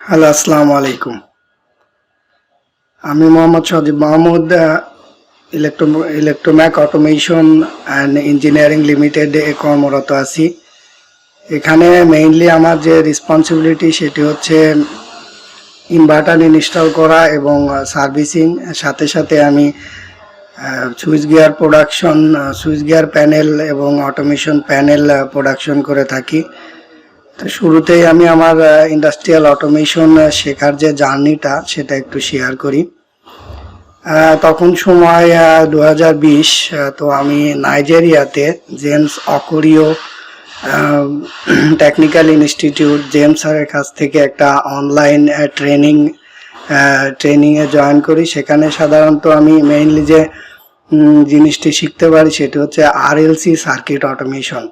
Hello, আসসালামু আলাইকুম। আমি মোহাম্মদ সাজিব মাহমুদ, ইলেক্ট্রোম্যাক অটোমেশন অ্যান্ড ইঞ্জিনিয়ারিং লিমিটেডে কর্মরত আছি। এখানে মেইনলি আমার যে রেসপন্সিবিলিটি সেটি হচ্ছে ইনভার্টার ইনস্টল করা এবং সার্ভিসিং। সাথে সাথে আমি switch gear production, switch gear panel এবং অটোমেশন প্যানেল প্রোডাকশন করে থাকি। তো শুরুতেই আমি আমার ইন্ডাস্ট্রিয়াল অটোমেশন শেখার যে জার্নিটা সেটা একটু শেয়ার করি। তখন সময় 2020। তো আমি নাইজেরিয়াতে জেমস অকোরিও টেকনিক্যাল ইনস্টিটিউট জেমস স্যারের কাছ থেকে একটা অনলাইন ট্রেনিংয়ে জয়েন করি। সেখানে সাধারণত আমি মেইনলি যে জিনিসটি শিখতে পারি সেটি হচ্ছে আরএলসি সার্কিট অটোমেশন,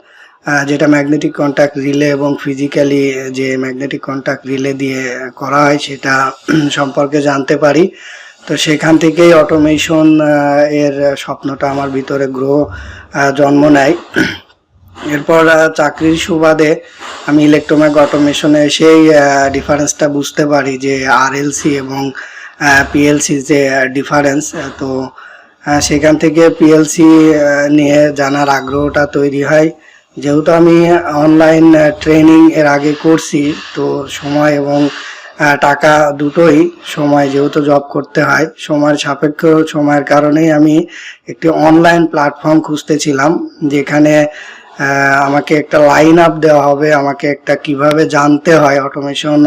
যেটা ম্যাগনেটিক কন্ট্যাক্ট রিলে এবং ফিজিক্যালি যে ম্যাগনেটিক কন্ট্যাক্ট রিলে দিয়ে করা হয় সেটা সম্পর্কে জানতে পারি। তো সেখান থেকেই অটোমেশন এর স্বপ্নটা আমার ভিতরে জন্ম নেয়। এরপর চাকরির সুবাদে আমি ইলেকট্রোম্যাক অটোমেশনে এসেই ডিফারেন্সটা বুঝতে পারি যে আরএলসি এবং পিএলসি যে ডিফারেন্স। তো সেখান থেকে পিএলসি নিয়ে জানার আগ্রহটা তৈরি হয়। যেহেতু আমি অনলাইন ট্রেনিং এর আগে করছি, তো সময় এবং টাকা দুটোই, সময় যেহেতু জব করতে হয়, সময়ের সাপেক্ষ সময়ের কারণেই আমি একটি অনলাইন প্ল্যাটফর্ম খুঁজতেছিলাম যেখানে আমাকে একটা লাইন আপ দেওয়া হবে, আমাকে একটা কিভাবে জানতে হয় অটোমেশন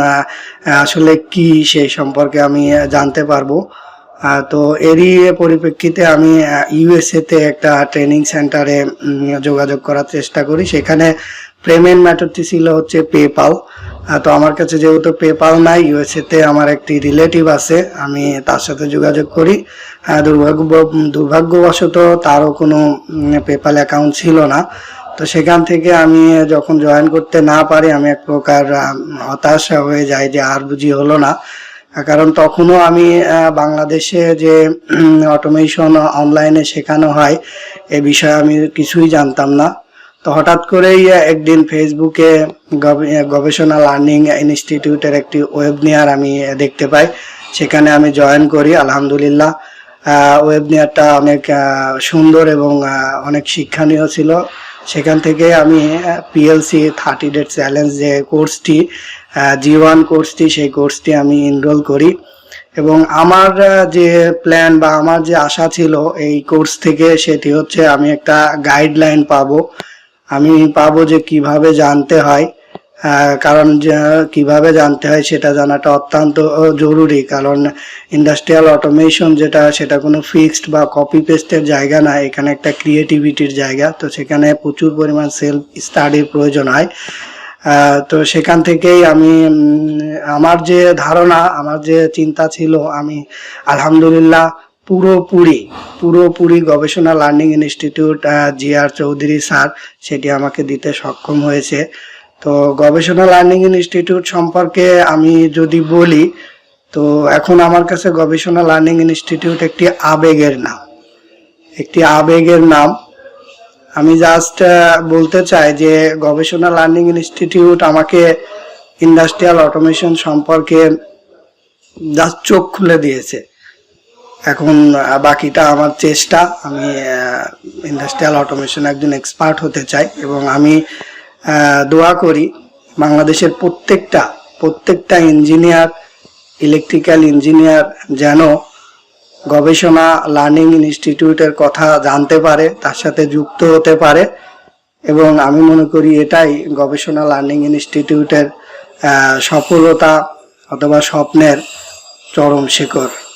আসলে কি সেই সম্পর্কে আমি জানতে পারবো। তো এরই পরিপ্রেক্ষিতে আমি ইউএসএতে একটা ট্রেনিং সেন্টারে যোগাযোগ করার চেষ্টা করি। সেখানে পেমেন্ট মেথডটি ছিল হচ্ছে পেপাল। তো আমার কাছে যেহেতু পেপাল নাই, ইউএসএতে আমার একটি রিলেটিভ আছে, আমি তার সাথে যোগাযোগ করি। দুর্ভাগ্যবশত তারও কোনো পেপাল অ্যাকাউন্ট ছিল না। তো সেখান থেকে আমি যখন জয়েন করতে না পারি, আমি এক প্রকার হতাশা হয়ে যাই যে আর বুঝি হলো না। কারণ তখনও আমি বাংলাদেশে যে অটোমেশন অনলাইনে শেখানো হয় এ বিষয়ে আমি কিছুই জানতাম না। তো হঠাৎ করেই একদিন ফেসবুকে গবেষণা লার্নিং ইনস্টিটিউটের একটি ওয়েবিনার আমি দেখতে পাই। সেখানে আমি জয়েন করি। আলহামদুলিল্লাহ, ওয়েবিনারটা অনেক সুন্দর এবং অনেক শিক্ষণীয় ছিল। সেখান থেকে আমি PLC 30 ডে চ্যালেঞ্জ যে কোর্সটি, G01 কোর্সটি, সেই কোর্সটি আমি এনরোল করি। এবং আমার যে প্ল্যান বা আমার যে আশা ছিল এই কোর্স থেকে সেটি হচ্ছে আমি একটা গাইডলাইন পাবো। আমি পাবো যে কিভাবে জানতে হয়, কারণ কিভাবে জানতে হয় সেটা জানাটা অত্যন্ত জরুরি। কারণ ইন্ডাস্ট্রিয়াল অটোমেশন যেটা, সেটা কোনো ফিক্সড বা কপি পেস্টের জায়গা না, এখানে একটা ক্রিয়েটিভিটির জায়গা। তো সেখানে প্রচুর পরিমাণ সেলফ স্টাডির প্রয়োজন হয়। তো সেখান থেকেই আমি আমার যে ধারণা, আমার যে চিন্তা ছিল, আমি আলহামদুলিল্লাহ পুরোপুরি গবেষণা learning institute GR Chowdhury sir সেটি আমাকে দিতে সক্ষম হয়েছে। তো গবেষণা লার্নিং ইনস্টিটিউট সম্পর্কে আমি যদি বলি, তো এখন আমার কাছে গবেষণা লার্নিং ইনস্টিটিউট একটি আবেগের নাম। আমি জাস্ট বলতে চাই যে গবেষণা লার্নিং ইনস্টিটিউট আমাকে ইন্ডাস্ট্রিয়াল অটোমেশন সম্পর্কে জাস্ট চোখ খুলে দিয়েছে। এখন বাকিটা আমার চেষ্টা। আমি ইন্ডাস্ট্রিয়াল অটোমেশন একজন এক্সপার্ট হতে চাই এবং আমি দোয়া করি বাংলাদেশের প্রত্যেকটা ইঞ্জিনিয়ার, ইলেকট্রিক্যাল ইঞ্জিনিয়ার যেন গবেষণা লার্নিং ইনস্টিটিউটের কথা জানতে পারে, তার সাথে যুক্ত হতে পারে। এবং আমি মনে করি এটাই গবেষণা লার্নিং ইনস্টিটিউটের সফলতা অথবা স্বপ্নের চরম শিখর।